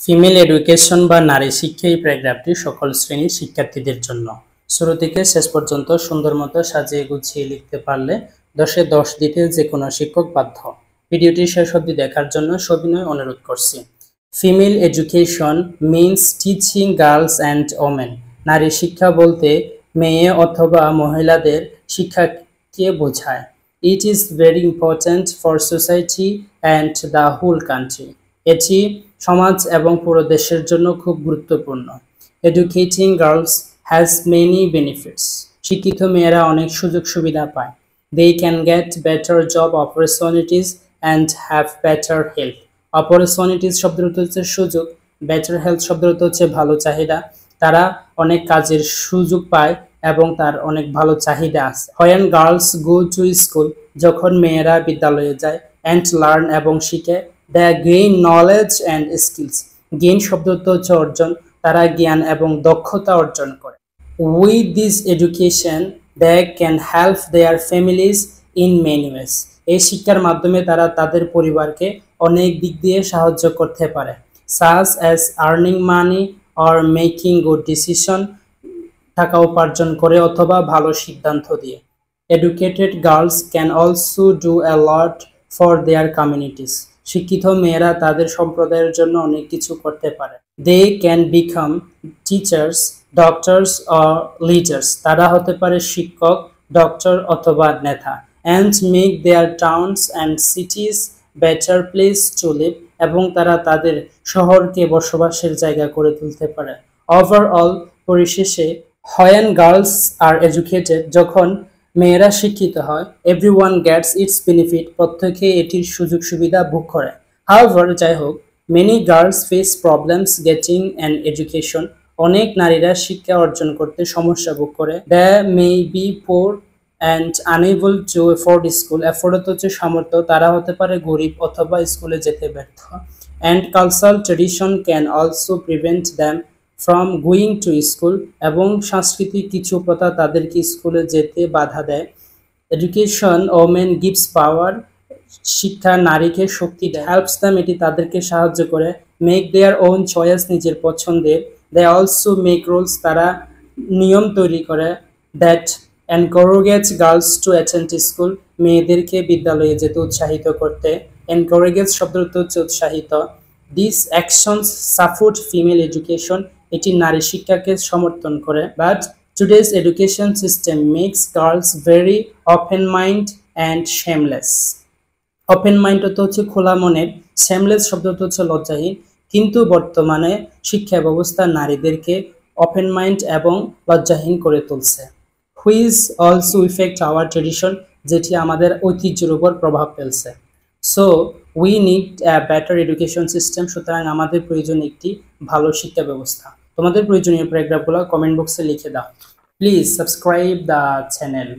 Female education বা নারী শিক্ষা এই প্যারাগ্রাফটি সকল শ্রেণীর শিক্ষার্থীদের জন্য। শুরু থেকে শেষ পর্যন্ত সুন্দর মতো সাজিয়ে গুছিয়ে লিখতে পারলে 10-এ 10 দিতে যে কোনো শিক্ষক বাধ্য। ভিডিওটি শেষ অবধি দেখার জন্য সবিনয় অনুরোধ করছি। Female education means teaching girls and women. নারী শিক্ষা বলতে মেয়ে অথবা মহিলাদের শিক্ষাকে বোঝায়। It is very important for society and the whole country. এটি সমাজ এবং পুরো দেশের জন্য খুব গুরুত্বপূর্ণ। Educating girls has many benefits. শিক্ষিত মেয়েরা অনেক সুযোগ সুবিধা পায়। They can get better job opportunities and have better health. Opportunities শব্দটা হচ্ছে সুযোগ, বেটার হেলথ শব্দটা হচ্ছে ভালো চাহিদা। তারা অনেক কাজের সুযোগ পায় এবং তার অনেক ভালো চাহিদা আছে। When girls go to school, যখন মেয়েরা বিদ্যালয়ে যায়, অ্যান্ড লার্ন এবং শিখে, they gain knowledge and skills. Gain শব্দটা হচ্ছে অর্জন, তারা জ্ঞান এবং দক্ষতা অর্জন করে। With this education they can help their families in many ways. এই শিক্ষার মাধ্যমে তারা তাদের পরিবারকে অনেক দিক দিয়ে সাহায্য করতে পারে। Such as earning money or making good decision, টাকা উপার্জন করে অথবা ভালো সিদ্ধান্ত দিয়ে। Educated girls can also do a lot for their communities. শিক্ষিত মেয়েরা তাদের সম্প্রদায়ের জন্য অনেক কিছু করতে পারে। They can become teachers, doctors or leaders. তারা হতে পারে শিক্ষক, ডক্টর অথবা নেতা। And make their towns and cities better place to live, এবং তারা তাদের শহরকে বসবাসের জায়গা করে তুলতে পারে। ওভারঅল, পরিশেষে, হোয়েন গার্লস আর এডুকেটেড, যখন মেয়েরা শিক্ষিত হয়, এভরিওয়ান গেটস ইটস বেনিফিট, প্রত্যেকে এটির সুযোগ সুবিধা ভোগ করে। হাউএভার, যাই হোক, many girls face problems getting an education. অনেক নারীরা শিক্ষা অর্জন করতে সমস্যা ভোগ করে। They may be poor and unable to afford school. Afford হচ্ছে সামর্থ্য, তারা হতে পারে গরিব অথবা স্কুলে যেতে ব্যর্থ। And cultural tradition can also prevent them from going to school, এবং সাংস্কৃতিক কিছু প্রথা তাদেরকে স্কুলে যেতে বাধা দেয়। এডুকেশন ওমেন গিভস পাওয়ার। শিক্ষা নারীকে শক্তি দেয়। হেল্পস দ্যাম, এটি তাদেরকে সাহায্য করে। মেক দেয়ার ওন চয়েস, নিজের পছন্দের। দে অলসো মেক রুলস, তারা নিয়ম তৈরি করে। That encourages girls to attend school, মেয়েদেরকে বিদ্যালয়ে যেতে উৎসাহিত করতে। এনকারেজেস শব্দটি হচ্ছে উৎসাহিত। This actions support female education, এটি নারী শিক্ষাকে সমর্থন করে। But today's education system makes girls very open mind and shameless. Open mind হচ্ছে খোলা মনের, শেমলেস শব্দটা হচ্ছে লজ্জাহীন। কিন্তু বর্তমানে শিক্ষা ব্যবস্থা নারীদেরকে ওপেন মাইন্ড এবং লজ্জাহীন করে তুলছে। Which also effect our tradition, যেটি আমাদের ঐতিহ্যের উপর প্রভাব ফেলছে। So we need a better education system, সুতরাং আমাদের প্রয়োজন একটি ভালো শিক্ষা ব্যবস্থা। তোমাদের প্রয়োজনীয় প্যারাগ্রাফগুলো কমেন্ট বক্সে লিখে দাও। Please subscribe the channel.